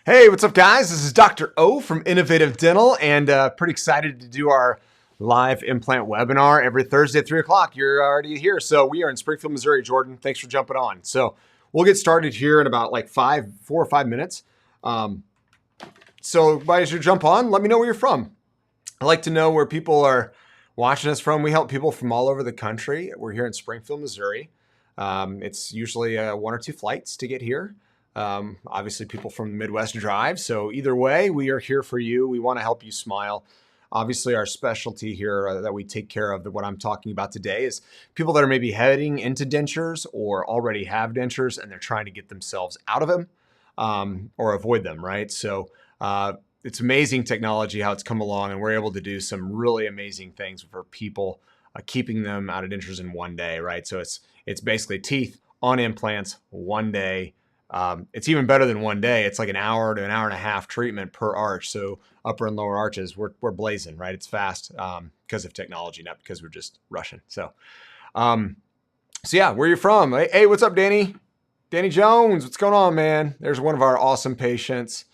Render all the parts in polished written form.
Hey, what's up, guys? This is Dr. O from Innovative Dental, and pretty excited to do our live implant webinar every Thursday at 3 o'clock. You're already here. So we are in Springfield, Missouri. Jordan, thanks for jumping on. So we'll get started here in about like 4 or 5 minutes. So as you jump on, let me know where you're from. I like to know where people are watching us from. We help people from all over the country. We're here in Springfield, Missouri. It's usually 1 or 2 flights to get here. Obviously people from the Midwest drive. So either way, we are here for you. We want to help you smile. Obviously our specialty here that we take care of, what I'm talking about today, is people that are maybe heading into dentures or already have dentures and they're trying to get themselves out of them, or avoid them, right? So, it's amazing technology, how it's come along, and we're able to do some really amazing things for people, keeping them out of dentures in 1 day, right? So it's basically teeth on implants 1 day. It's even better than 1 day. It's like an hour to an hour and a half treatment per arch. So upper and lower arches, we're blazing, right? It's fast because of technology, not because we're just rushing. So yeah, where you from? Hey, what's up, Danny? Danny Jones, what's going on, man? There's one of our awesome patients.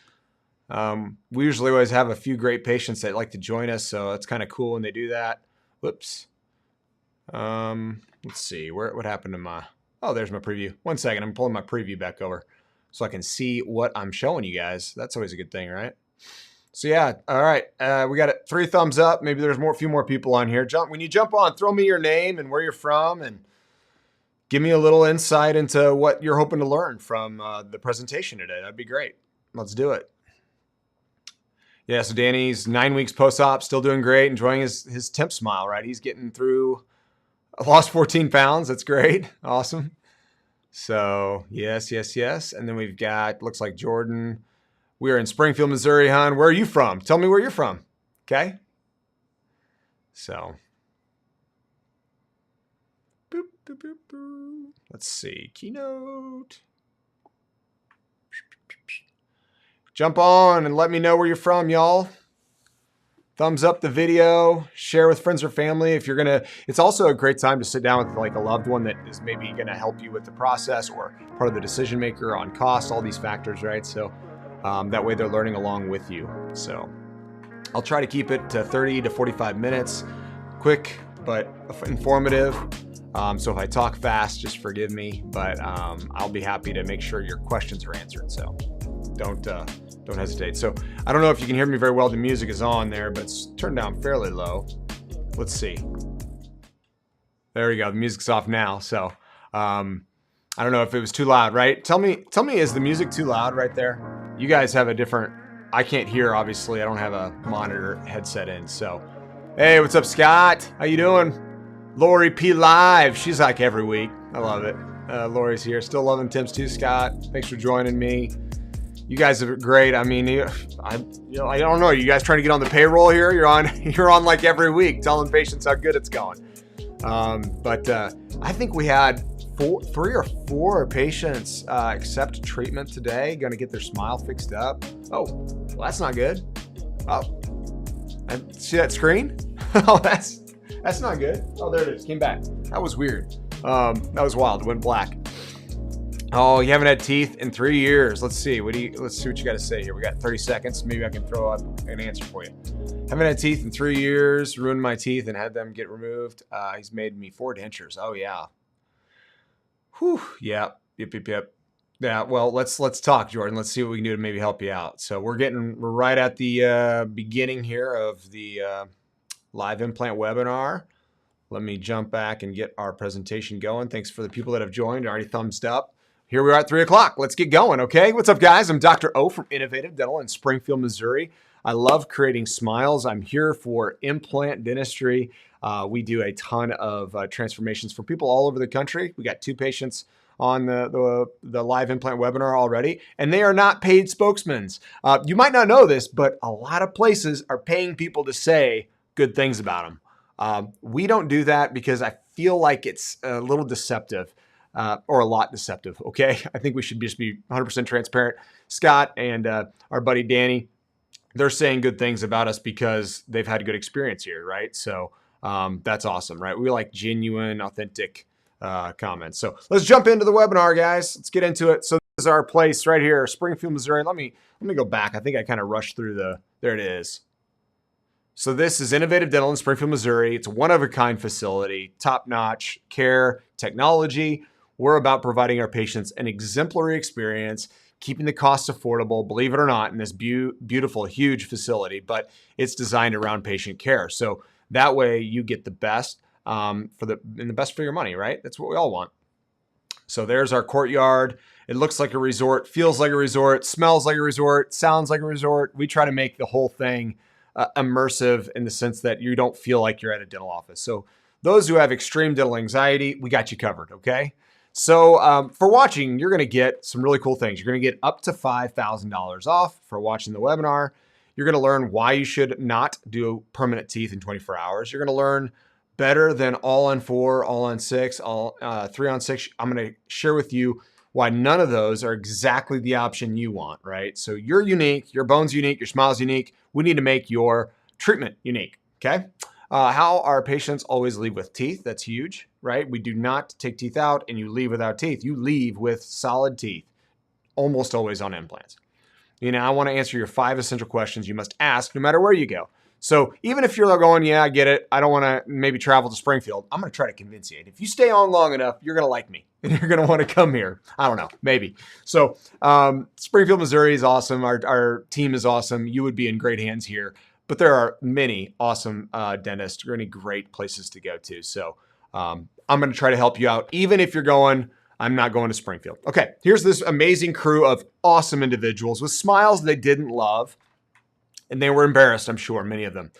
We usually always have a few great patients that like to join us, so it's kind of cool when they do that. Whoops. Let's see, what happened to my... Oh, there's my preview. 1 second, I'm pulling my preview back over so I can see what I'm showing you guys. That's always a good thing, right? So yeah, all right. We got 3 thumbs up. Maybe there's a few more people on here. When you jump on, throw me your name and where you're from, and give me a little insight into what you're hoping to learn from the presentation today. That'd be great. Let's do it. Yeah, so Danny's 9 weeks post-op, still doing great, enjoying his temp smile, right? He's getting through... I lost 14 pounds. That's great. Awesome. So yes. And then we've got, looks like Jordan. We're in Springfield, Missouri, hon. Where are you from? Tell me where you're from. Okay. So boop, boop, boop, boop. Let's see. Keynote. Jump on and let me know where you're from, y'all. Thumbs up the video, share with friends or family. If you're gonna, it's also a great time to sit down with like a loved one that is maybe gonna help you with the process or part of the decision maker on cost, all these factors, right? So that way they're learning along with you. So I'll try to keep it to 30 to 45 minutes, quick but informative. So if I talk fast, just forgive me, but I'll be happy to make sure your questions are answered. So don't hesitate. So I don't know if you can hear me very well. The music is on there, but it's turned down fairly low. Let's see. There we go. The music's off now. So I don't know if it was too loud, right? Tell me, is the music too loud right there? You guys have a different, I can't hear, obviously. I don't have a monitor headset in. So, hey, what's up, Scott? How you doing? Lori P Live. She's like every week. I love it. Lori's here. Still loving Tim's too, Scott. Thanks for joining me. You guys are great. I mean, I don't know. You guys trying to get on the payroll here? You're on like every week, telling patients how good it's going. But I think we had 3 or 4 patients accept treatment today, going to get their smile fixed up. Oh, well, that's not good. Oh, see that screen? Oh, that's not good. Oh, there it is. Came back. That was weird. That was wild. It went black. Oh, you haven't had teeth in 3 years. Let's see. Let's see what you got to say here. We got 30 seconds. Maybe I can throw up an answer for you. Haven't had teeth in 3 years. Ruined my teeth and had them get removed. He's made me 4 dentures. Oh yeah. Whew. Yeah. Yep. Yeah. Well, let's talk, Jordan. Let's see what we can do to maybe help you out. So we're right at the beginning here of the live implant webinar. Let me jump back and get our presentation going. Thanks for the people that have joined. Already thumbs up. Here we are at 3 o'clock. Let's get going, okay? What's up, guys? I'm Dr. O from Innovative Dental in Springfield, Missouri. I love creating smiles. I'm here for implant dentistry. We do a ton of transformations for people all over the country. We got 2 patients on the live implant webinar already, and they are not paid spokesmen. You might not know this, but a lot of places are paying people to say good things about them. We don't do that because I feel like it's a little deceptive. Or a lot deceptive, okay? I think we should just be 100% transparent. Scott and our buddy Danny, they're saying good things about us because they've had a good experience here, right? So that's awesome, right? We like genuine, authentic comments. So let's jump into the webinar, guys. Let's get into it. So This is our place right here, Springfield, Missouri. Let me go back. I think I kind of rushed through there it is. So this is Innovative Dental in Springfield, Missouri. It's a one-of-a-kind facility, top-notch care, technology. We're about providing our patients an exemplary experience, keeping the costs affordable, believe it or not, in this beautiful, huge facility, but it's designed around patient care. So that way you get the best and the best for your money, right? That's what we all want. So there's our courtyard. It looks like a resort, feels like a resort, smells like a resort, sounds like a resort. We try to make the whole thing immersive in the sense that you don't feel like you're at a dental office. So those who have extreme dental anxiety, we got you covered, okay? So for watching, you're gonna get some really cool things. You're gonna get up to $5,000 off for watching the webinar. You're gonna learn why you should not do permanent teeth in 24 hours. You're gonna learn better than all on 4, all on 6, all 3 on 6. I'm gonna share with you why none of those are exactly the option you want, right? So you're unique, your bone's unique, your smile's unique. We need to make your treatment unique, okay? How our patients always leave with teeth, that's huge, right? We do not take teeth out and you leave without teeth. You leave with solid teeth, almost always on implants. You know, I wanna answer your 5 essential questions you must ask no matter where you go. So even if you're going, yeah, I get it, I don't want to maybe travel to Springfield, I'm going to try to convince you. And if you stay on long enough, you're going to like me and you're going to want to come here. I don't know, maybe. So Springfield, Missouri is awesome. Our team is awesome. You would be in great hands here. But there are many awesome dentists, really great places to go to. So I'm going to try to help you out. Even if you're going, I'm not going to Springfield. Okay, here's this amazing crew of awesome individuals with smiles they didn't love. And they were embarrassed, I'm sure, many of them.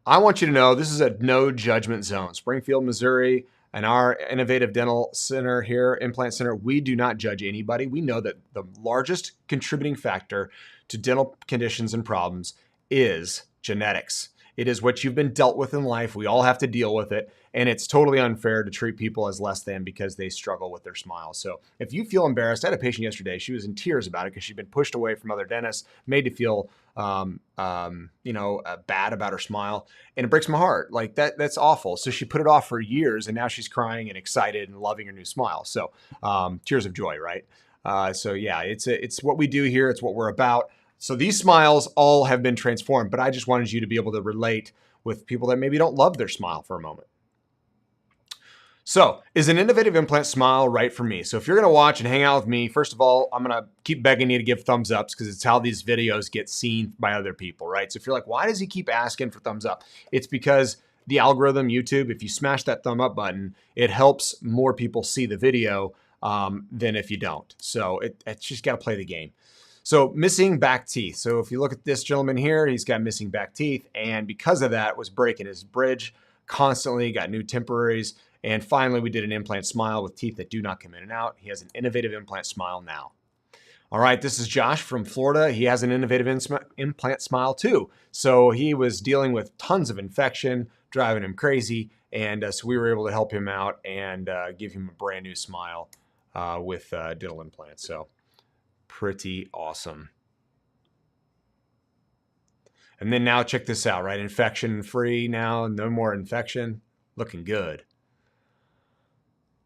I want you to know this is a no judgment zone. Springfield, Missouri, and our Innovative Dental Center here, Implant Center, we do not judge anybody. We know that the largest contributing factor to dental conditions and problems is genetics. It is what you've been dealt with in life. We all have to deal with it. And it's totally unfair to treat people as less than because they struggle with their smile. So if you feel embarrassed, I had a patient yesterday. She was in tears about it because she'd been pushed away from other dentists, made to feel, bad about her smile. And it breaks my heart. Like that's awful. So she put it off for years and now she's crying and excited and loving her new smile. So tears of joy, right? So yeah, it's what we do here. It's what we're about. So these smiles all have been transformed, but I just wanted you to be able to relate with people that maybe don't love their smile for a moment. So is an innovative implant smile right for me? So if you're going to watch and hang out with me, first of all, I'm going to keep begging you to give thumbs ups because it's how these videos get seen by other people, right? So if you're like, why does he keep asking for thumbs up? It's because the algorithm, YouTube, if you smash that thumb up button, it helps more people see the video than if you don't. So it's just got to play the game. So missing back teeth. So if you look at this gentleman here, he's got missing back teeth. And because of that, was breaking his bridge constantly, got new temporaries. And finally, we did an implant smile with teeth that do not come in and out. He has an innovative implant smile now. All right, this is Josh from Florida. He has an innovative implant smile too. So he was dealing with tons of infection, driving him crazy. And so we were able to help him out and give him a brand new smile with dental implants. So pretty awesome. And then now check this out, right? Infection free now, no more infection, looking good.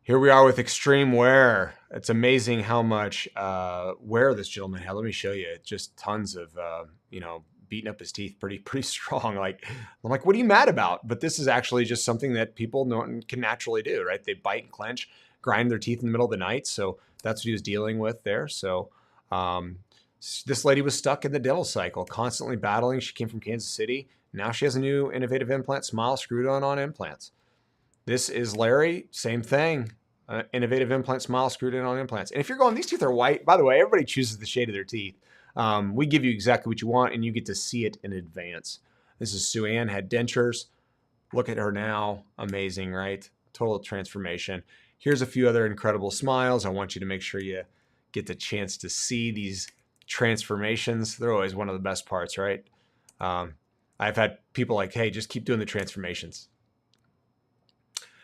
Here we are with extreme wear. It's amazing how much wear this gentleman had. Let me show you. Just tons of, beating up his teeth pretty strong. Like, I'm like, what are you mad about? But this is actually just something that people can naturally do, right? They bite and clench, grind their teeth in the middle of the night. So that's what he was dealing with there. So this lady was stuck in the dental cycle, constantly battling. She came from Kansas City. Now she has a new innovative implant smile screwed on implants. This is Larry, same thing. Innovative implant smile screwed in on implants. And if you're going, these teeth are white. By the way, everybody chooses the shade of their teeth. We give you exactly what you want and you get to see it in advance. This is Sue Ann, had dentures. Look at her now. Amazing, right? Total transformation. Here's a few other incredible smiles. I want you to make sure you get the chance to see these transformations. They're always one of the best parts, right? I've had people like, hey, just keep doing the transformations.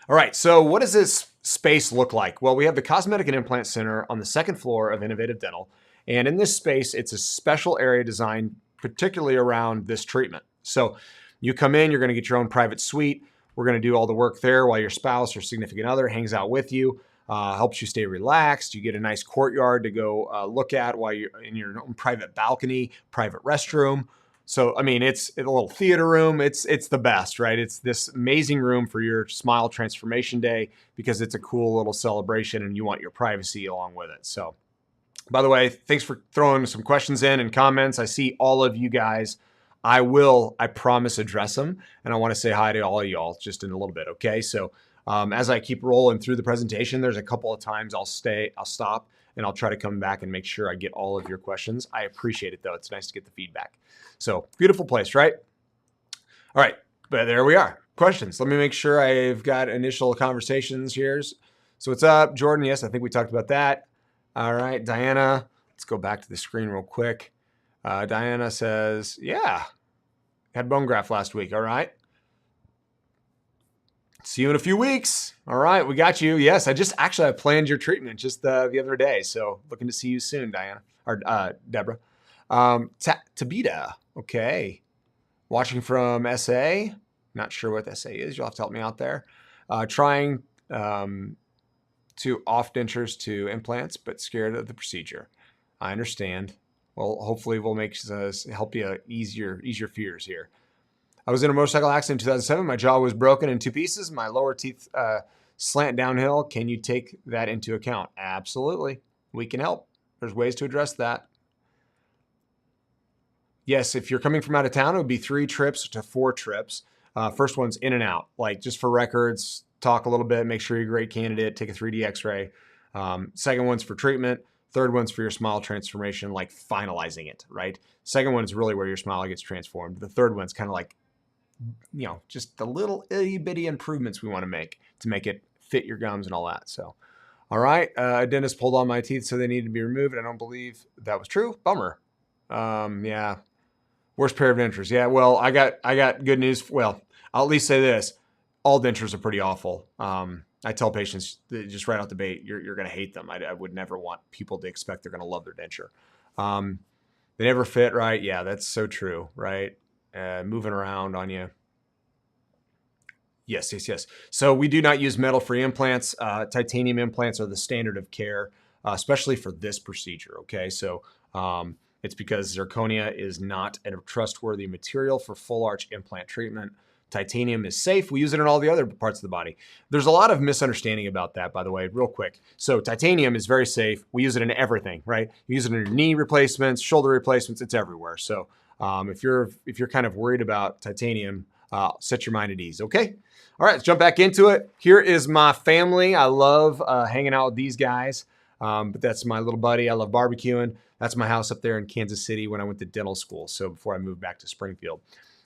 All right, so what does this space look like? Well, we have the Cosmetic and Implant Center on the second floor of Innovative Dental. And in this space, it's a special area designed particularly around this treatment. So you come in, you're going to get your own private suite. We're going to do all the work there while your spouse or significant other hangs out with you. helps you stay relaxed. You get a nice courtyard to go look at while you're in your own private balcony, private restroom. So, I mean, it's a little theater room. It's the best, right? It's this amazing room for your smile transformation day because it's a cool little celebration and you want your privacy along with it. So, by the way, thanks for throwing some questions in and comments. I see all of you guys. I promise, address them. And I want to say hi to all of y'all just in a little bit, okay? So as I keep rolling through the presentation, there's a couple of times I'll stop, and I'll try to come back and make sure I get all of your questions. I appreciate it, though. It's nice to get the feedback. So beautiful place, right? All right, but there we are. Questions. Let me make sure I've got initial conversations here. So what's up, Jordan? Yes, I think we talked about that. All right, Diana, let's go back to the screen real quick. Diana says, yeah, had bone graft last week. All right. See you in a few weeks. All right, we got you. Yes, I planned your treatment just the other day. So looking to see you soon, Diana, or Deborah. Tabita, okay. Watching from SA. Not sure what SA is. You'll have to help me out there. Trying to off dentures to implants, but scared of the procedure. I understand. Well, hopefully we'll help you ease your fears here. I was in a motorcycle accident in 2007. My jaw was broken in 2 pieces. My lower teeth slant downhill. Can you take that into account? Absolutely. We can help. There's ways to address that. Yes, if you're coming from out of town, it would be 3 trips to 4 trips. First one's in and out, like just for records, talk a little bit, make sure you're a great candidate, take a 3D x-ray. Second one's for treatment. Third one's for your smile transformation, like finalizing it, right? Second one is really where your smile gets transformed. The third one's kind of like, just the little itty bitty improvements we want to make it fit your gums and all that. So, all right. A dentist pulled all my teeth, so they needed to be removed. I don't believe that was true. Bummer. Yeah. Worst pair of dentures. Yeah. Well, I got good news. Well, I'll at least say this. All dentures are pretty awful. I tell patients just right out the bait, you're going to hate them. I would never want people to expect they're going to love their denture. They never fit right. Yeah, that's so true, right? Moving around on you. Yes. So we do not use metal-free implants. Titanium implants are the standard of care, especially for this procedure, okay? So it's because zirconia is not a trustworthy material for full arch implant treatment. Titanium is safe. We use it in all the other parts of the body. There's a lot of misunderstanding about that, by the way, real quick. So titanium is very safe. We use it in everything, right? You use it in your knee replacements, shoulder replacements. It's everywhere. So if you're kind of worried about titanium, set your mind at ease, okay? All right, let's jump back into it. Here is my family. I love hanging out with these guys, but that's my little buddy. I love barbecuing. That's my house up there in Kansas City when I went to dental school, so before I moved back to Springfield.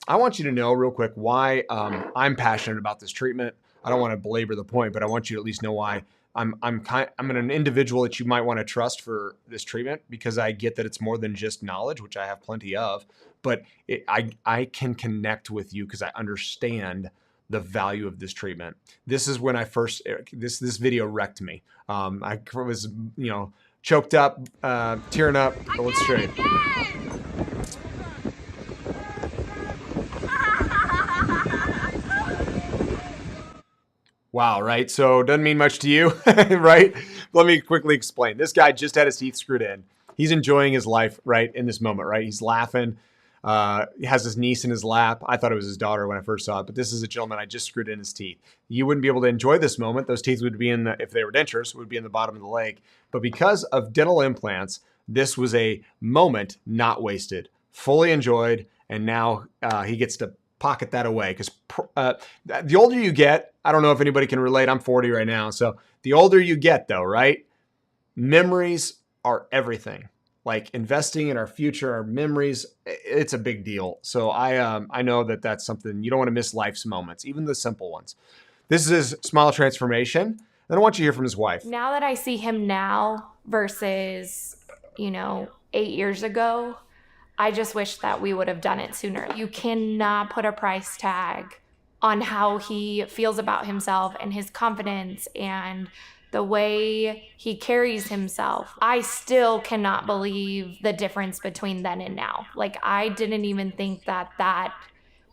I want you to know real quick why I'm passionate about this treatment. I don't want to belabor the point, but I want you to at least know why I'm an individual that you might want to trust for this treatment, because I get that it's more than just knowledge, which I have plenty of, but I can connect with you because I understand the value of this treatment. This is when I first, this video wrecked me. I was, choked up, tearing up, but let's show you. Wow, right? So doesn't mean much to you, right? Let me quickly explain. This guy just had his teeth screwed in. He's enjoying his life, right, in this moment, right? He's laughing. He has his niece in his lap. I thought it was his daughter when I first saw it, but this is a gentleman I just screwed in his teeth. You wouldn't be able to enjoy this moment. Those teeth would be if they were dentures, would be in the bottom of the leg. But because of dental implants, this was a moment not wasted, fully enjoyed, and now he gets to pocket that away, because the older you get, I don't know if anybody can relate. I'm 40 right now. So the older you get though, right? Memories are everything. Like investing in our future, our memories, it's a big deal. So I know that that's something you don't want to miss life's moments, even the simple ones. This is smile transformation. Then I want you to hear from his wife. Now that I see him now versus, 8 years ago, I just wish that we would have done it sooner. You cannot put a price tag on how he feels about himself and his confidence and the way he carries himself. I still cannot believe the difference between then and now. Like, I didn't even think that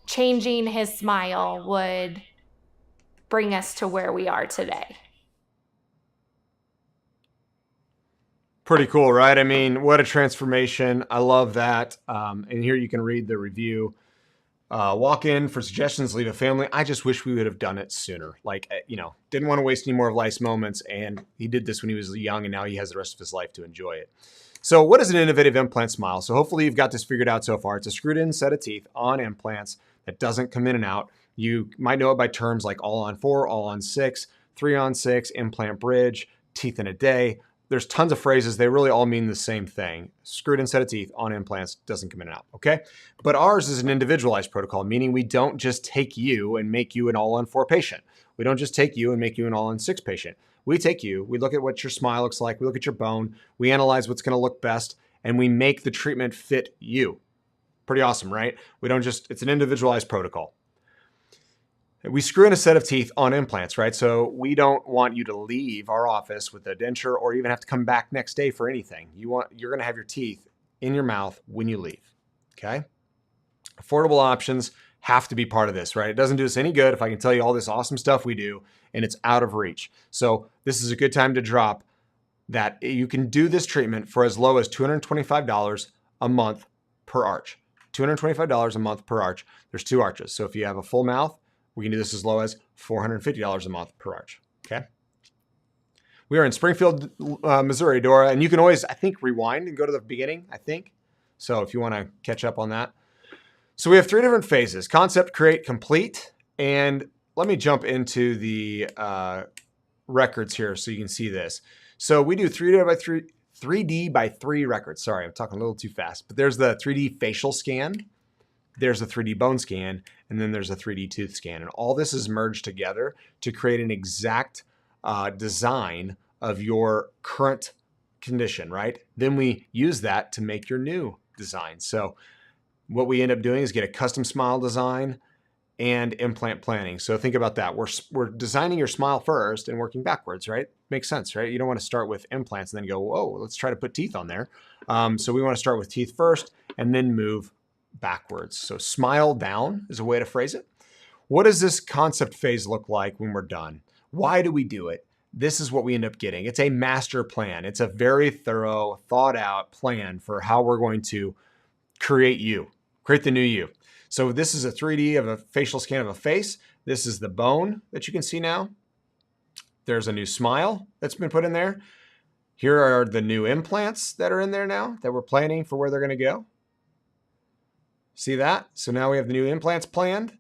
changing his smile would bring us to where we are today. Pretty cool, right? I mean, what a transformation. I love that. And here you can read the review. Walk in for suggestions, leave a family. I just wish we would have done it sooner. Like, didn't want to waste any more of life's moments. And he did this when he was young, and now he has the rest of his life to enjoy it. So what is an innovative implant smile? So hopefully you've got this figured out so far. It's a screwed in set of teeth on implants that doesn't come in and out. You might know it by terms like all on 4, all on 6, 3 on 6, implant bridge, teeth in a day. There's tons of phrases. They really all mean the same thing. Screwed in set of teeth on implants, doesn't come in and out, okay? But ours is an individualized protocol, meaning we don't just take you and make you an all-on-4 patient. We don't just take you and make you an all-on-6 patient. We take you, we look at what your smile looks like, we look at your bone, we analyze what's gonna look best, and we make the treatment fit you. Pretty awesome, right? We don't just, it's an individualized protocol. We screw in a set of teeth on implants, right? So we don't want you to leave our office with a denture or even have to come back next day for anything. You're gonna have your teeth in your mouth when you leave, okay? Affordable options have to be part of this, right? It doesn't do us any good if I can tell you all this awesome stuff we do and it's out of reach. So this is a good time to drop that you can do this treatment for as low as $225 a month per arch. $225 a month per arch. There's 2 arches. So if you have a full mouth, we can do this as low as $450 a month per arch, okay? We are in Springfield, Missouri, Dora, and you can always, I think, rewind and go to the beginning, I think. So if you wanna catch up on that. So we have 3 different phases: concept, create, complete. And let me jump into the records here so you can see this. So we do 3D by 3 records. Sorry, I'm talking a little too fast, but there's the 3D facial scan, there's a 3D bone scan, and then there's a 3D tooth scan. And all this is merged together to create an exact design of your current condition, right? Then we use that to make your new design. So what we end up doing is get a custom smile design and implant planning. So think about that. We're designing your smile first and working backwards, right? Makes sense, right? You don't want to start with implants and then go, whoa, let's try to put teeth on there. So we want to start with teeth first and then move backwards. So smile down is a way to phrase it. What does this concept phase look like when we're done? Why do we do it? This is what we end up getting. It's a master plan. It's a very thorough, thought out plan for how we're going to create the new you. So this is a 3D of a facial scan of a face. This is the bone that you can see now. There's a new smile that's been put in there. Here are the new implants that are in there now that we're planning for where they're gonna go. See that? So now we have the new implants planned.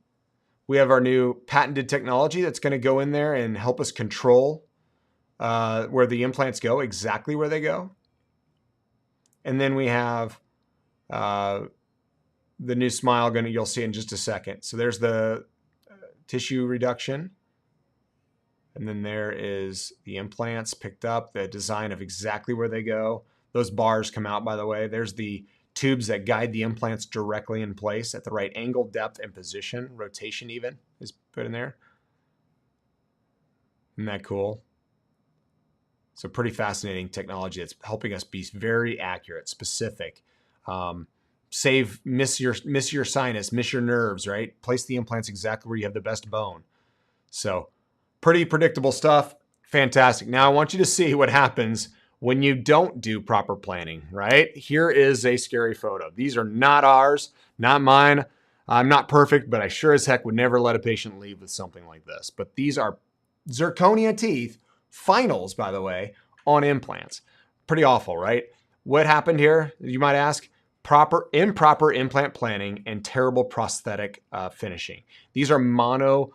We have our new patented technology that's gonna go in there and help us control where the implants go, exactly where they go. And then we have the new smile you'll see in just a second. So there's the tissue reduction. And then there is the implants picked up, the design of exactly where they go. Those bars come out, by the way. There's the tubes that guide the implants directly in place at the right angle, depth, and position. Rotation even is put in there. Isn't that cool? So pretty fascinating technology that's helping us be very accurate, specific. Miss your sinus, miss your nerves, right? Place the implants exactly where you have the best bone. So pretty predictable stuff. Fantastic. Now I want you to see what happens when you don't do proper planning, right? Here is a scary photo. These are not ours, not mine. I'm not perfect, but I sure as heck would never let a patient leave with something like this. But these are zirconia teeth, finals, by the way, on implants. Pretty awful, right? What happened here, you might ask? Improper implant planning and terrible prosthetic finishing. These are monolithic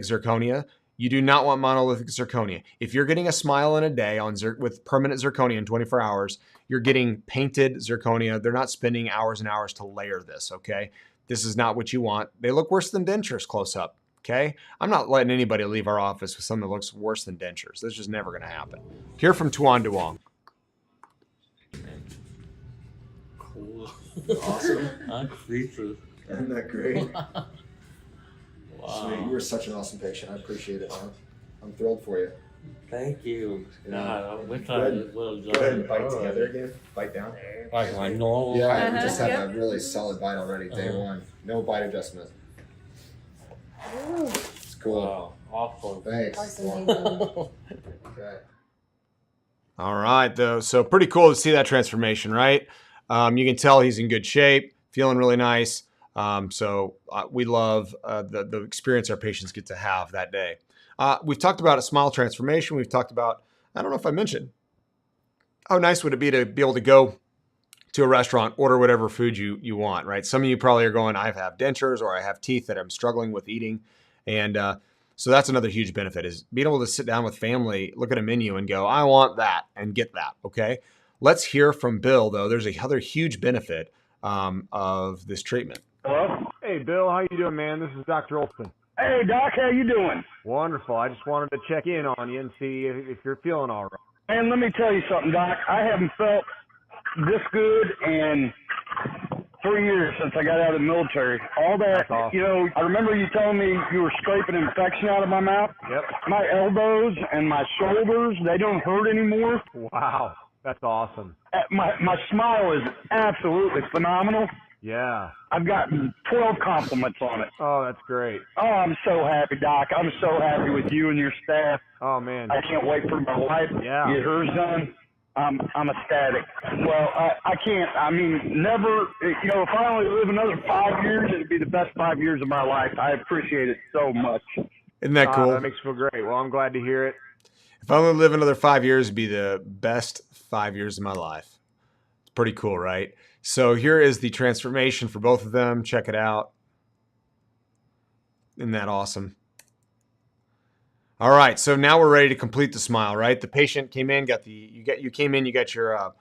zirconia. You do not want monolithic zirconia. If you're getting a smile in a day with permanent zirconia in 24 hours, you're getting painted zirconia. They're not spending hours and hours to layer this, okay? This is not what you want. They look worse than dentures close up, okay? I'm not letting anybody leave our office with something that looks worse than dentures. That's just never gonna happen. Hear from Tuan Duong. Cool. Awesome. I'm speechless. Isn't that great? Wow. Sweet. You were such an awesome patient. I appreciate it, man. I'm thrilled for you. Thank you. Yeah. God, I wish I Good. would have Go ahead and done bite it. together again. Bite down. Like my normal. Yeah, we just had Yep. a really solid bite already, day Uh-huh. one. No bite adjustment. It's cool. Wow. Awesome. Thanks. Awesome. Okay. All right, though. So pretty cool to see that transformation, right? You can tell he's in good shape, feeling really nice. We love the experience our patients get to have that day. We've talked about a smile transformation. We've talked about, I don't know if I mentioned, how nice would it be to be able to go to a restaurant, order whatever food you want, right? Some of you probably are going, I have dentures or I have teeth that I'm struggling with eating. And so that's another huge benefit is being able to sit down with family, look at a menu and go, I want that and get that, okay? Let's hear from Bill, though. There's another huge benefit of this treatment. Hello? Hey, Bill, how you doing, man? This is Dr. Olson. Hey, Doc, how you doing? Wonderful. I just wanted to check in on you and see if you're feeling all right. And let me tell you something, Doc. I haven't felt this good in 3 years since I got out of the military. All that, Awesome. you know, I remember you telling me you were scraping infection out of my mouth. Yep. My elbows and my shoulders, they don't hurt anymore. Wow. That's awesome. My smile is absolutely phenomenal. Yeah. I've gotten 12 compliments on it. Oh, that's great. Oh, I'm so happy, Doc. I'm so happy with you and your staff. Oh, man. I can't wait for my wife to get hers done. I'm ecstatic. Well, I can't. I mean, never. You know, if I only live another 5 years, it'd be the best 5 years of my life. I appreciate it so much. Isn't that cool? That makes me feel great. Well, I'm glad to hear it. If I only live another 5 years, it'd be the best 5 years of my life. It's pretty cool, right? So here is the transformation for both of them. Check it out. Isn't that awesome? All right, so now we're ready to complete the smile, right? The patient came in, you came in, you got your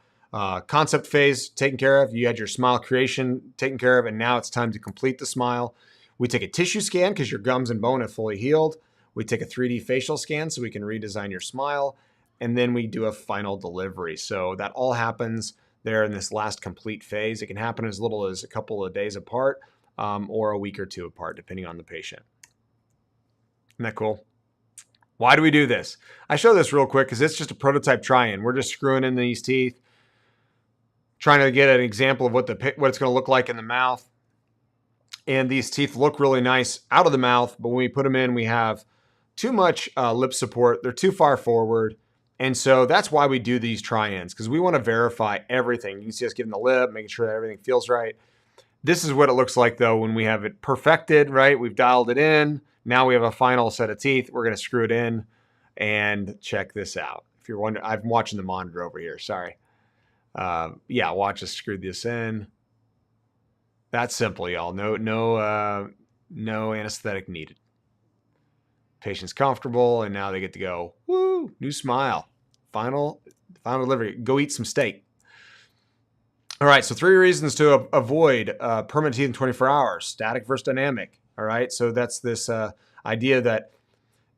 concept phase taken care of, you had your smile creation taken care of, and now it's time to complete the smile. We take a tissue scan because your gums and bone have fully healed. We take a 3D facial scan so we can redesign your smile, and then we do a final delivery. So that all happens there in this last complete phase. It can happen as little as a couple of days apart or a week or two apart, depending on the patient. Isn't that cool? Why do we do this? I show this real quick because it's just a prototype try-in. We're just screwing in these teeth, trying to get an example of what it's going to look like in the mouth. And these teeth look really nice out of the mouth, but when we put them in, we have too much lip support. They're too far forward. And so that's why we do these try-ins, because we want to verify everything. You can see us getting the lip, making sure that everything feels right. This is what it looks like, though, when we have it perfected, right? We've dialed it in. Now we have a final set of teeth. We're going to screw it in and check this out. If you're wondering, I'm watching the monitor over here. Sorry. Yeah, watch us screw this in. That's simple, y'all. No anesthetic needed. Patient's comfortable, and now they get to go, woo, new smile. Final delivery. Go eat some steak. All right, so 3 reasons to avoid permanent teeth in 24 hours. Static versus dynamic. All right, so that's this idea that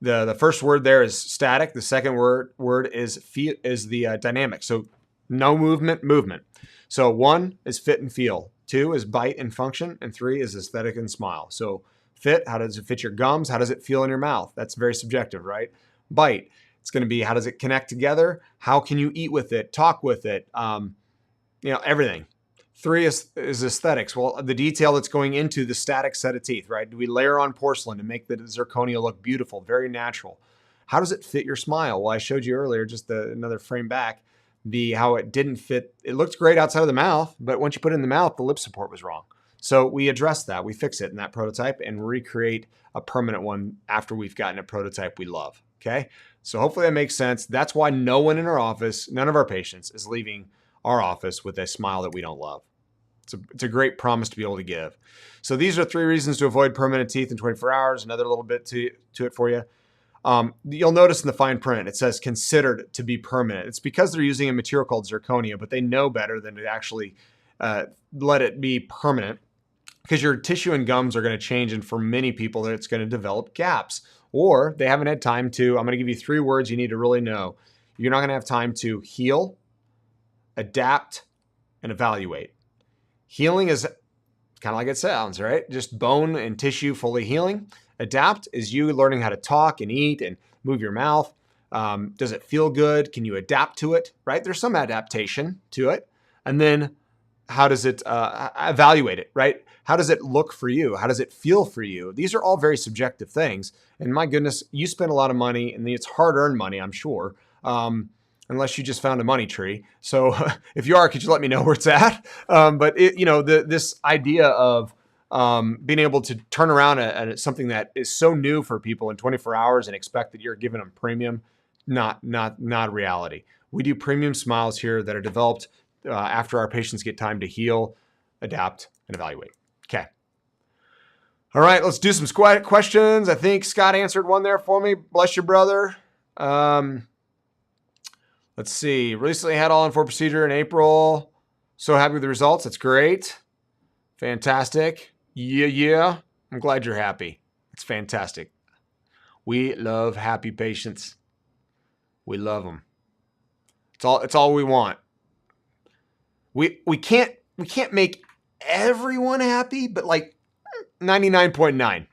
the first word there is static. The second word is the dynamic. So no movement. So 1 is fit and feel. 2 is bite and function. And 3 is aesthetic and smile. So fit, how does it fit your gums? How does it feel in your mouth? That's very subjective, right? Bite, it's going to be how does it connect together? How can you eat with it, talk with it, everything. 3 is aesthetics. Well, the detail that's going into the static set of teeth, right? Do we layer on porcelain to make the zirconia look beautiful, very natural? How does it fit your smile? Well, I showed you earlier, just another frame back, how it didn't fit. It looked great outside of the mouth, but once you put it in the mouth, the lip support was wrong. So we address that. We fix it in that prototype and recreate a permanent one after we've gotten a prototype we love, okay? So hopefully that makes sense. That's why no one in our office, none of our patients is leaving our office with a smile that we don't love. It's a great promise to be able to give. So these are 3 reasons to avoid permanent teeth in 24 hours. Another little bit to it for you. You'll notice in the fine print, it says considered to be permanent. It's because they're using a material called zirconia, but they know better than to actually let it be permanent, because your tissue and gums are going to change. And for many people, it's going to develop gaps, or they haven't had time to. I'm going to give you 3 words you need to really know. You're not going to have time to heal, adapt, and evaluate. Healing is kind of like it sounds, right? Just bone and tissue fully healing. Adapt is you learning how to talk and eat and move your mouth. Does it feel good? Can you adapt to it, right? There's some adaptation to it. And then how does it evaluate it, right? How does it look for you? How does it feel for you? These are all very subjective things. And my goodness, you spend a lot of money, and it's hard-earned money, I'm sure, unless you just found a money tree. So if you are, could you let me know where it's at? But this idea of being able to turn around something that is so new for people in 24 hours and expect that you're giving them premium, not reality. We do premium smiles here that are developed after our patients get time to heal, adapt, and evaluate. Okay. All right, let's do some questions. I think Scott answered one there for me. Bless you, brother. Let's see. Recently had all-in-4 procedure in April. So happy with the results. That's great. Fantastic. Yeah. I'm glad you're happy. It's fantastic. We love happy patients. We love them. It's all we want. We can't make everyone happy, but like 99.9.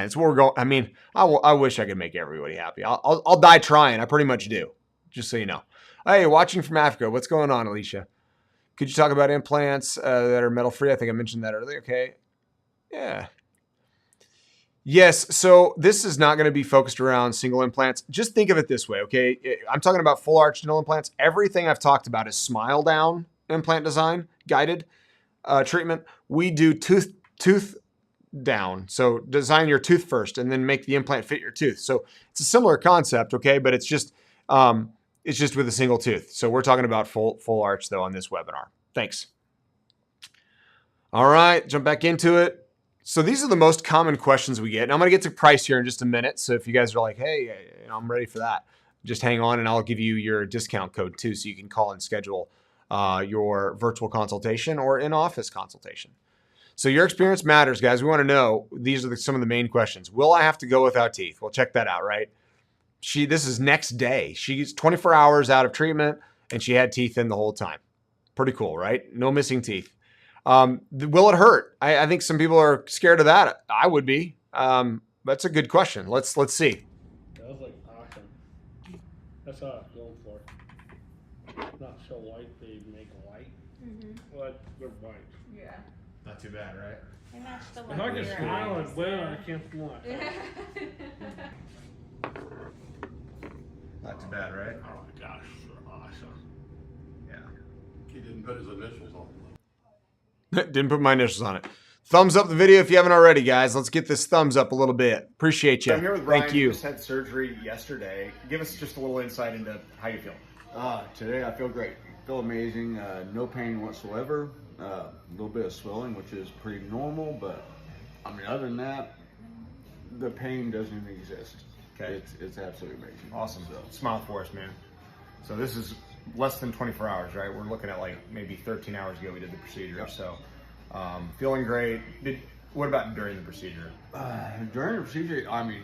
It's where we're going. I mean, I wish I could make everybody happy. I'll die trying. I pretty much do. Just so you know. Hey, watching from Africa. What's going on, Alicia? Could you talk about implants that are metal free? I think I mentioned that earlier. Okay. Yeah. Yes. So this is not going to be focused around single implants. Just think of it this way. Okay. I'm talking about full arch dental implants. Everything I've talked about is smile down implant design, guided treatment. We do tooth down. So design your tooth first and then make the implant fit your tooth. So it's a similar concept. Okay. But it's just with a single tooth. So we're talking about full arch though on this webinar. Thanks. All right, jump back into it. So these are the most common questions we get. And I'm going to get to price here in just a minute. So if you guys are like, hey, I'm ready for that, just hang on and I'll give you your discount code too. So you can call and schedule your virtual consultation or in-office consultation. So your experience matters, guys. We want to know, these are some of the main questions. Will I have to go without teeth? Well, check that out, right? This is next day. She's 24 hours out of treatment and she had teeth in the whole time. Pretty cool, right? No missing teeth. Will it hurt? I think some people are scared of that. I would be. That's a good question. Let's see. That was like awesome. That's what I was going for. Not so white, they make a white. Mm-hmm. Well, they're white. Yeah. Not too bad, right? They match the If I can smile as well, I can't smile. Not too bad, right? Oh my gosh, they're awesome. Yeah. He didn't put his initials on it. Didn't put my initials on it. Thumbs up the video if you haven't already, guys. Let's get this thumbs up a little bit. Appreciate you. I'm here with Ryan. Thank you. Who just had surgery yesterday. Give us just a little insight into how you feel. Today I feel great. Feel amazing. No pain whatsoever. A little bit of swelling, which is pretty normal, but I mean, other than that, the pain doesn't even exist. Okay. It's absolutely amazing. Awesome. Smile for us, man. So this is less than 24 hours, right? We're looking at like maybe 13 hours ago we did the procedure. Yep. So feeling great. What about during the procedure? During the procedure, I mean,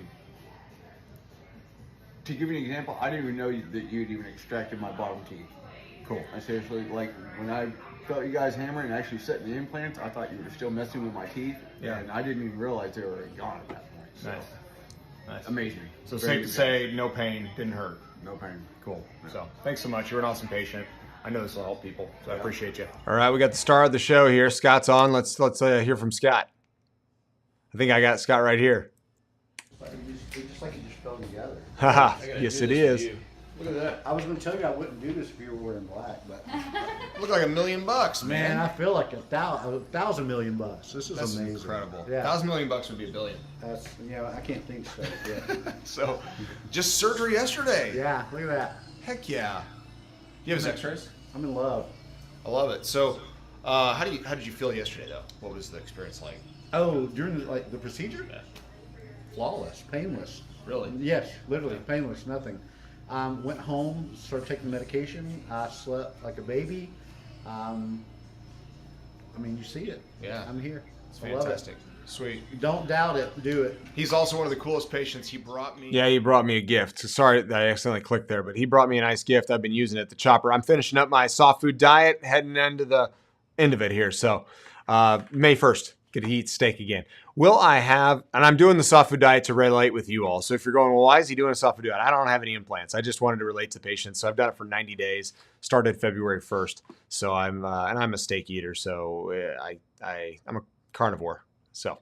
to give you an example, I didn't even know that you'd even extracted my bottom teeth. Cool. I seriously, like, when I felt you guys hammering and actually setting the implants, I thought you were still messing with my teeth. Yeah. And I didn't even realize they were gone at that point. So, Nice. amazing. So Very safe to good. say, no pain, didn't hurt. No pain. Cool. So thanks so much. You're an awesome patient. I know this will help people, so I appreciate you. All right, we got the star of the show here. Scott's on. Let's hear from Scott. I think I got Scott right here. Just like it just fell together. Haha. Yes, it is. Look at that. I was going to tell you I wouldn't do this if you were wearing black, but Look like $1 million, man, I feel like $1,000 million. This is That's amazing. incredible. Yeah. $1,000 million would be $1 billion. That's I can't think straight. Yeah. So, just surgery yesterday. Yeah, look at that. Heck yeah. Do you have his X-rays? I'm in love. I love it. So, how did you feel yesterday though? What was the experience like? Oh, during the procedure? Flawless, painless. Really? Yes, literally painless, nothing. Went home, started taking medication. I slept like a baby. I mean, you see it. Yeah. I'm here. It's I love it. fantastic. Sweet. Don't doubt it. Do it. He's also one of the coolest patients. He brought me. Yeah, he brought me a gift. Sorry that I accidentally clicked there, but he brought me a nice gift. I've been using it at the chopper. I'm finishing up my soft food diet, heading into the end of it here. So May 1st, get to eat steak again. Will I have, and I'm doing the soft food diet to relate with you all. So if you're going, well, why is he doing a soft food diet? I don't have any implants. I just wanted to relate to patients. So I've done it for 90 days, started February 1st. So I'm a steak eater. So I'm a carnivore. So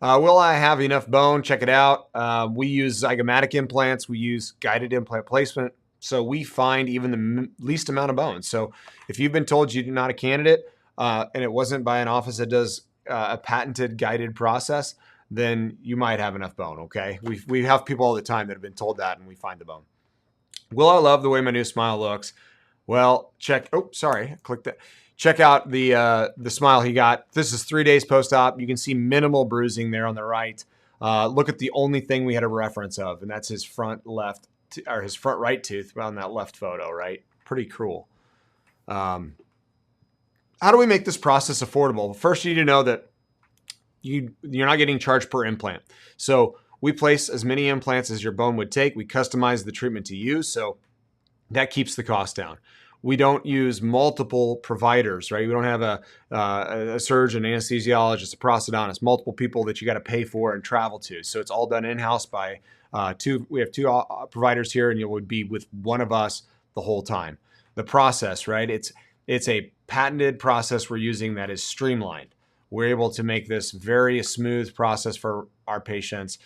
will I have enough bone? Check it out. We use zygomatic implants. We use guided implant placement, So we find even the least amount of bone. So if you've been told you're not a candidate and it wasn't by an office that does a patented guided process, then you might have enough bone, okay? We have people all the time that have been told that and we find the bone. Will I love the way my new smile looks? Well, check out the smile he got. This is 3 days post-op. You can see minimal bruising there on the right. Look at the only thing we had a reference of, and that's his front right tooth on that left photo, right? Pretty cool. How do we make this process affordable? First, you need to know that you're not getting charged per implant. So we place as many implants as your bone would take. We customize the treatment to you, so that keeps the cost down. We don't use multiple providers, right? We don't have a surgeon, anesthesiologist, a prosthodontist, multiple people that you got to pay for and travel to. So it's all done in-house by we have two providers here, and you would be with one of us the whole time. The process, right? It's a patented process we're using that is streamlined. We're able to make this very smooth process for our patients.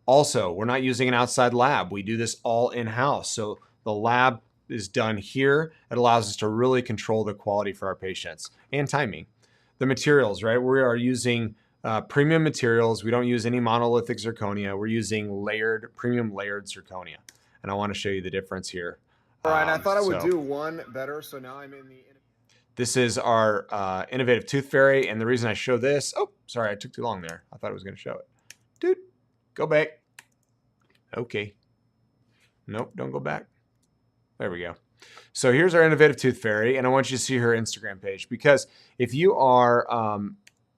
Also, we're not using an outside lab. We do this all in-house. So the lab is done here. It allows us to really control the quality for our patients and timing. The materials, right? We are using premium materials. We don't use any monolithic zirconia. We're using premium layered zirconia. And I want to show you the difference here. All right, I thought I would do one better, so now I'm in the... This is our Innovative Tooth Fairy, and the reason I show this... Oh, sorry, I took too long there. I thought I was going to show it. Dude, go back. Okay. Nope, don't go back. There we go. So here's our Innovative Tooth Fairy, and I want you to see her Instagram page, because if you are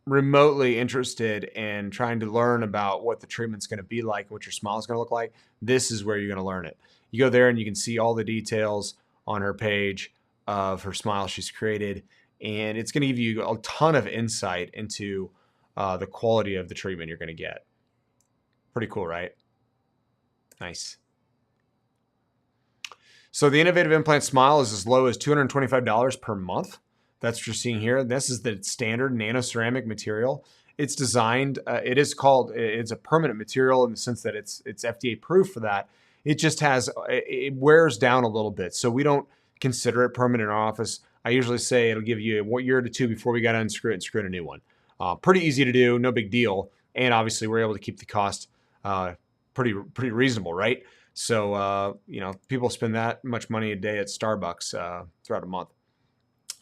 remotely interested in trying to learn about what the treatment's going to be like, what your smile is going to look like, this is where you're going to learn it. You go there and you can see all the details on her page of her smile she's created, and it's going to give you a ton of insight into the quality of the treatment you're going to get. Pretty cool, right? Nice. So the Innovative Implant Smile is as low as $225 per month. That's what you're seeing here. This is the standard nanoceramic material. It's designed, it's a permanent material in the sense that it's FDA proof for that. It just it wears down a little bit. So we don't consider it permanent in our office. I usually say it'll give you 1 year to 2 before we got to unscrew it and screw in a new one. Pretty easy to do, no big deal. And obviously we're able to keep the cost pretty reasonable, right? So, people spend that much money a day at Starbucks throughout a month.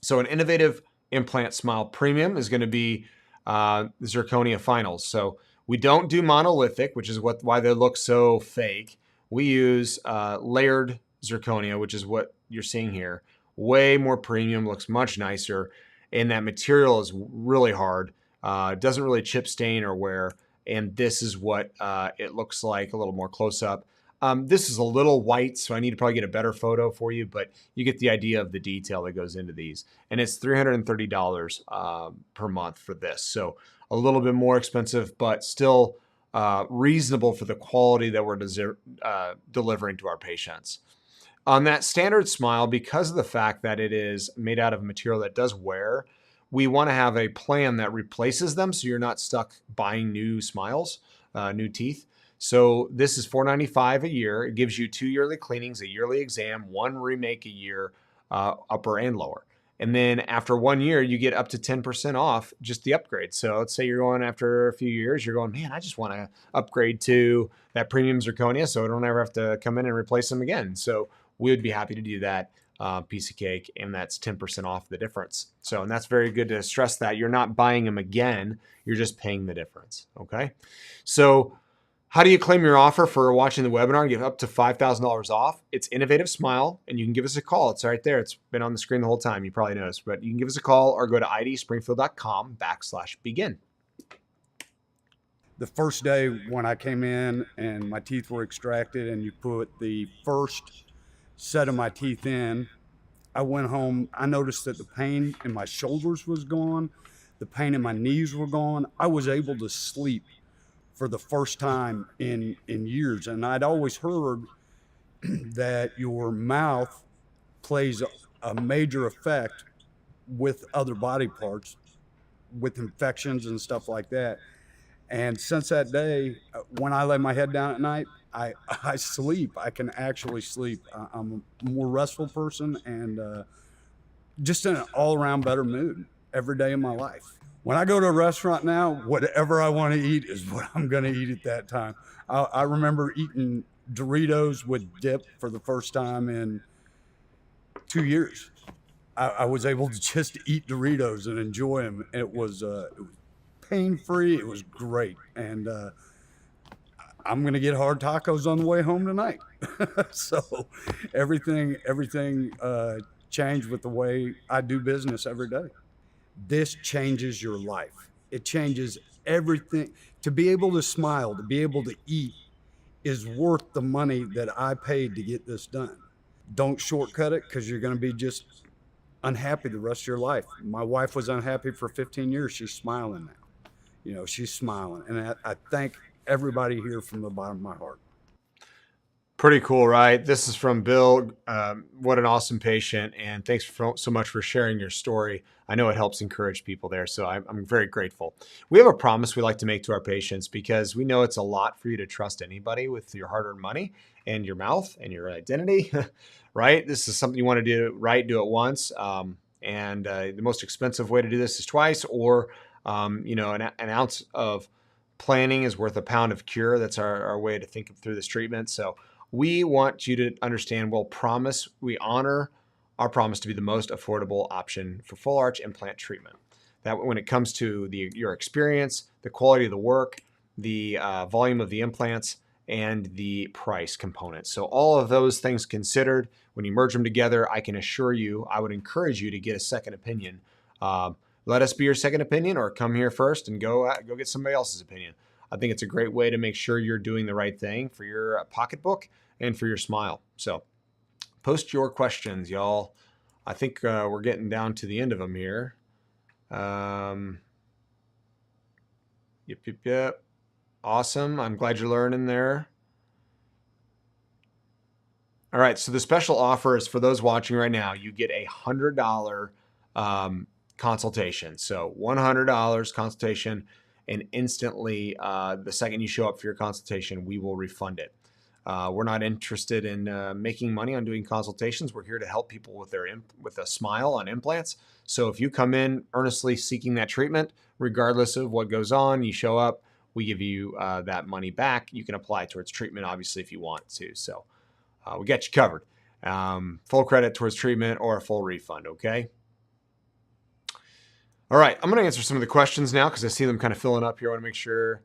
So an Innovative Implant Smile Premium is going to be zirconia finals. So we don't do monolithic, which is why they look so fake. We use layered zirconia, which is what you're seeing here. Way more premium, looks much nicer, and that material is really hard. Doesn't really chip, stain, or wear. And this is what it looks like a little more close up. This is a little white, so I need to probably get a better photo for you, but you get the idea of the detail that goes into these. And it's $330 per month for this. So a little bit more expensive, but still reasonable for the quality that we're delivering to our patients. On that standard smile, because of the fact that it is made out of material that does wear, we want to have a plan that replaces them so you're not stuck buying new smiles, new teeth. So this is $495 a year. It gives you 2 yearly cleanings, a yearly exam, 1 remake a year, upper and lower. And then after 1 year, you get up to 10% off just the upgrade. So let's say you're going after a few years, you're going, man, I just want to upgrade to that premium zirconia so I don't ever have to come in and replace them again. So we would be happy to do that piece of cake, and that's 10% off the difference. So, and that's very good to stress that you're not buying them again, you're just paying the difference, okay? So how do you claim your offer for watching the webinar and get up to $5,000 off? It's Innovative Smile, and you can give us a call. It's right there. It's been on the screen the whole time. You probably noticed, but you can give us a call or go to idspringfield.com/begin. The first day when I came in and my teeth were extracted and you put the first set of my teeth in, I went home. I noticed that the pain in my shoulders was gone. The pain in my knees were gone. I was able to sleep for the first time in years. And I'd always heard that your mouth plays a major effect with other body parts, with infections and stuff like that. And since that day, when I lay my head down at night, I sleep. I can actually sleep. I'm a more restful person and just in an all-around better mood every day of my life. When I go to a restaurant now, whatever I want to eat is what I'm going to eat at that time. I remember eating Doritos with dip for the first time in 2 years. I was able to just eat Doritos and enjoy them. It was pain-free. It was great. And I'm going to get hard tacos on the way home tonight. So everything changed with the way I do business every day. This changes your life. It changes everything. To be able to smile, to be able to eat is worth the money that I paid to get this done. Don't shortcut it, because you're going to be just unhappy the rest of your life. My wife was unhappy for 15 years. She's smiling now. You know, she's smiling. And I thank everybody here from the bottom of my heart. Pretty cool, right? This is from Bill. What an awesome patient. And thanks so much for sharing your story. I know it helps encourage people there, so I'm very grateful. We have a promise we like to make to our patients, because we know it's a lot for you to trust anybody with your hard-earned money and your mouth and your identity, right? This is something you want to do right, do it once. The most expensive way to do this is twice, or an ounce of planning is worth a pound of cure. That's our way to think through this treatment. So we want you to understand, we honor our promise to be the most affordable option for full arch implant treatment. That when it comes to your experience, the quality of the work, the volume of the implants, and the price component. So all of those things considered, when you merge them together, I can assure you, I would encourage you to get a second opinion. Let us be your second opinion, or come here first and go get somebody else's opinion. I think it's a great way to make sure you're doing the right thing for your pocketbook and for your smile. So post your questions, y'all. I think we're getting down to the end of them here. Yep. Awesome. I'm glad you're learning there. All right. So the special offer is for those watching right now. You get a $100 consultation. So $100 consultation, and instantly, the second you show up for your consultation, we will refund it. We're not interested in making money on doing consultations. We're here to help people with a smile on implants. So if you come in earnestly seeking that treatment, regardless of what goes on, you show up, we give you that money back. You can apply towards treatment, obviously, if you want to. So we got you covered. Full credit towards treatment or a full refund, okay? All right, I'm going to answer some of the questions now, because I see them kind of filling up here. I want to make sure.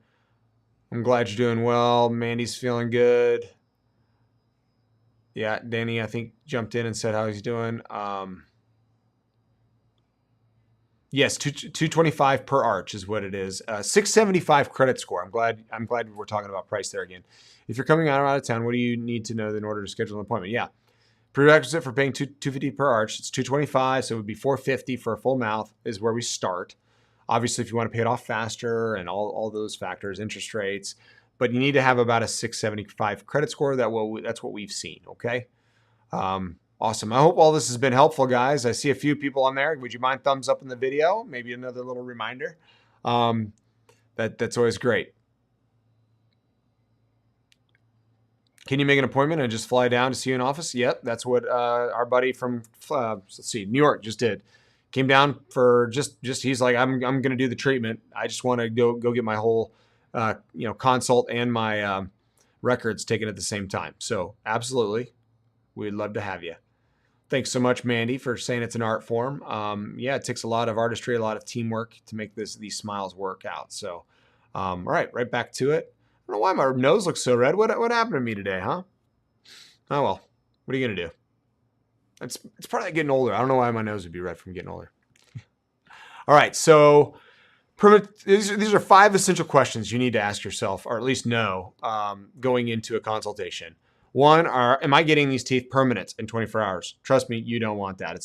I'm glad you're doing well. Mandy's feeling good. Yeah, Danny, I think, jumped in and said how he's doing. Yes, 225 per arch is what it is. 675 credit score. I'm glad we're talking about price there again. If you're coming out of town, what do you need to know in order to schedule an appointment? Yeah. Prerequisite for paying $250 per arch, it's $225, so it would be $450 for a full mouth is where we start. Obviously, if you want to pay it off faster and all those factors, interest rates, but you need to have about a 675 credit score. That's what we've seen, okay? Awesome. I hope all this has been helpful, guys. I see a few people on there. Would you mind thumbs up in the video? Maybe another little reminder. That's always great. Can you make an appointment and just fly down to see you in office? Yep, that's what our buddy from New York just did. Came down for just he's like, I'm going to do the treatment. I just want to go get my whole consult and my records taken at the same time. So absolutely, we'd love to have you. Thanks so much, Mandy, for saying it's an art form. Yeah, it takes a lot of artistry, a lot of teamwork to make these smiles work out. So, all right back to it. I don't know why my nose looks so red. What happened to me today, huh? Oh, well, what are you going to do? It's part of that getting older. I don't know why my nose would be red from getting older. All right, so these are 5 essential questions you need to ask yourself, or at least know, going into a consultation. 1, am I getting these teeth permanent in 24 hours? Trust me, you don't want that.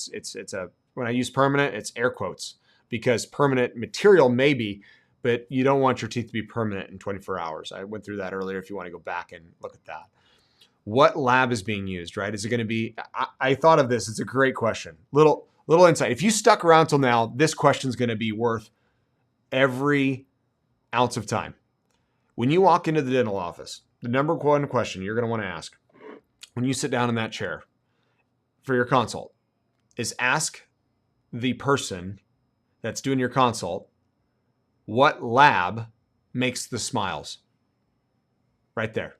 When I use permanent, it's air quotes, because permanent material maybe, but you don't want your teeth to be permanent in 24 hours. I went through that earlier if you want to go back and look at that. What lab is being used, right? Is it going to be, I thought of this, it's a great question. Little insight. If you stuck around till now, this question is going to be worth every ounce of time. When you walk into the dental office, the number one question you're going to want to ask when you sit down in that chair for your consult is ask the person that's doing your consult what lab makes the smiles. Right there.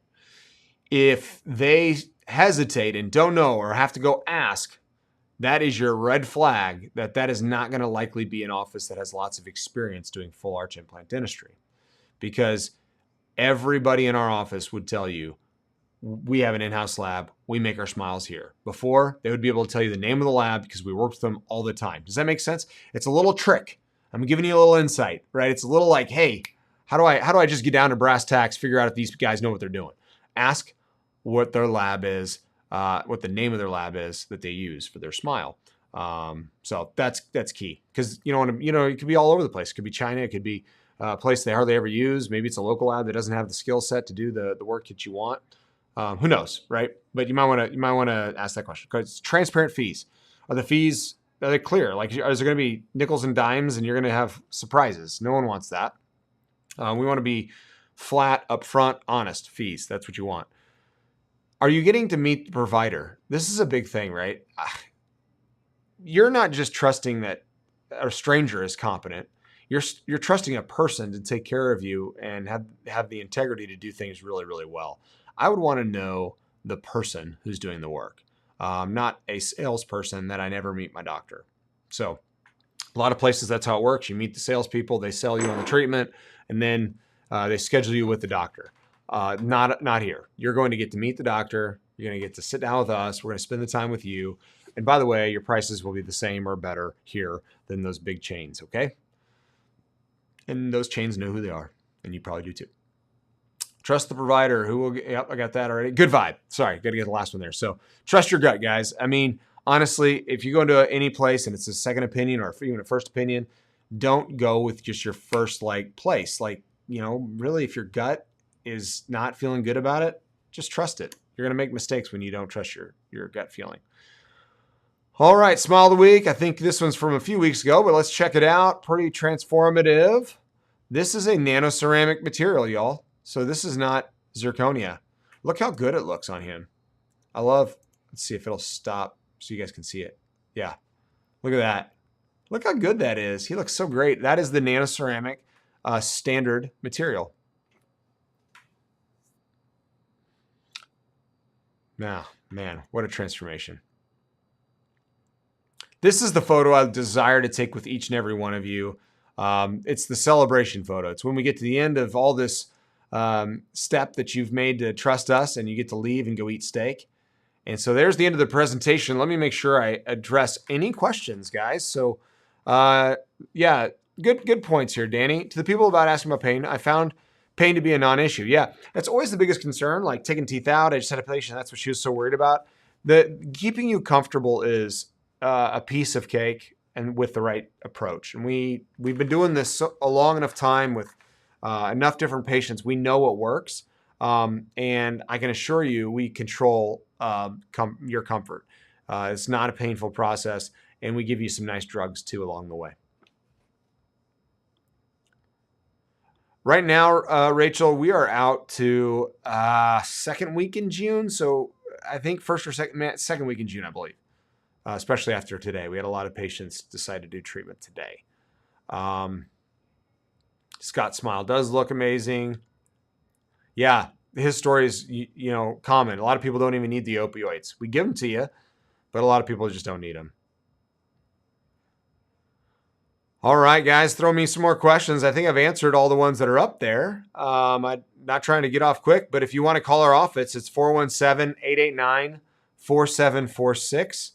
If they hesitate and don't know or have to go ask, that is your red flag that is not going to likely be an office that has lots of experience doing full arch implant dentistry. Because everybody in our office would tell you, we have an in-house lab. We make our smiles here. Before, they would be able to tell you the name of the lab because we work with them all the time. Does that make sense? It's a little trick. I'm giving you a little insight, right? It's a little like, hey, how do I just get down to brass tacks, figure out if these guys know what they're doing? Ask what their lab is, what the name of their lab is that they use for their smile. So that's key, because it could be all over the place. It could be China. It could be a place they hardly ever use. Maybe it's a local lab that doesn't have the skill set to do the work that you want. Who knows, right? But you might want to ask that question, because transparent fees. Are they clear? Like, is there going to be nickels and dimes and you're going to have surprises? No one wants that. We want to be flat, upfront, honest fees. That's what you want. Are you getting to meet the provider? This is a big thing, right? You're not just trusting that a stranger is competent. You're trusting a person to take care of you and have the integrity to do things really, really well. I would want to know the person who's doing the work, not a salesperson that I never meet my doctor. So a lot of places, that's how it works. You meet the salespeople, they sell you on the treatment, and then they schedule you with the doctor. Not here. You're going to get to meet the doctor. You're going to get to sit down with us. We're going to spend the time with you. And by the way, your prices will be the same or better here than those big chains, okay? And those chains know who they are, and you probably do too. Trust the provider who will, yep, I got that already. Good vibe. Sorry, got to get the last one there. So trust your gut, guys. I mean, honestly, if you go into any place and it's a second opinion or even a first opinion, don't go with just your first place. Really, if your gut is not feeling good about it, just trust it. You're going to make mistakes when you don't trust your gut feeling. All right, Smile of the Week. I think this one's from a few weeks ago, but let's check it out. Pretty transformative. This is a nanoceramic material, y'all. So this is not zirconia. Look how good it looks on him. Let's see if it'll stop so you guys can see it. Yeah, look at that. Look how good that is. He looks so great. That is the nanoceramic standard material. Now, man, what a transformation. This is the photo I desire to take with each and every one of you. It's the celebration photo. It's when we get to the end of all this step that you've made to trust us, and you get to leave and go eat steak. And so there's the end of the presentation. Let me make sure I address any questions, guys. So yeah, good points here, Danny. To the people about asking about pain, I found pain to be a non-issue. Yeah, that's always the biggest concern, like taking teeth out. I just had a patient, that's what she was so worried about. Keeping you comfortable is a piece of cake, and with the right approach. And we've been doing this a long enough time with enough different patients. We know what works. And I can assure you, we control your comfort. It's not a painful process, and we give you some nice drugs too along the way. Right now, Rachel, we are out to second week in June. So I think first or second week in June, I believe, especially after today. We had a lot of patients decide to do treatment today. Scott's smile does look amazing. Yeah, his story is, common. A lot of people don't even need the opioids. We give them to you, but a lot of people just don't need them. All right, guys, throw me some more questions. I think I've answered all the ones that are up there. I'm not trying to get off quick, but if you want to call our office, it's 417-889-4746.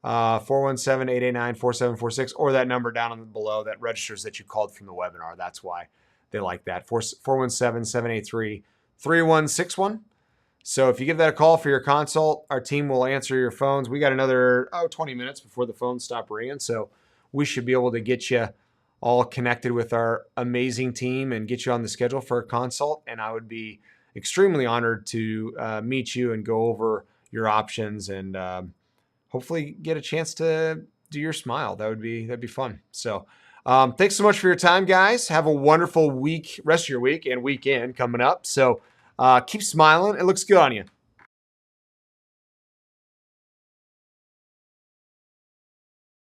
417-889-4746, or that number down below that registers that you called from the webinar. That's why they like that. 417-783-3161. So if you give that a call for your consult, our team will answer your phones. We got another 20 minutes before the phones stop ringing. So we should be able to get you all connected with our amazing team and get you on the schedule for a consult. And I would be extremely honored to meet you and go over your options and hopefully get a chance to do your smile. That'd be fun. So thanks so much for your time, guys. Have a wonderful week, rest of your week and weekend coming up. So Keep smiling. It looks good on you.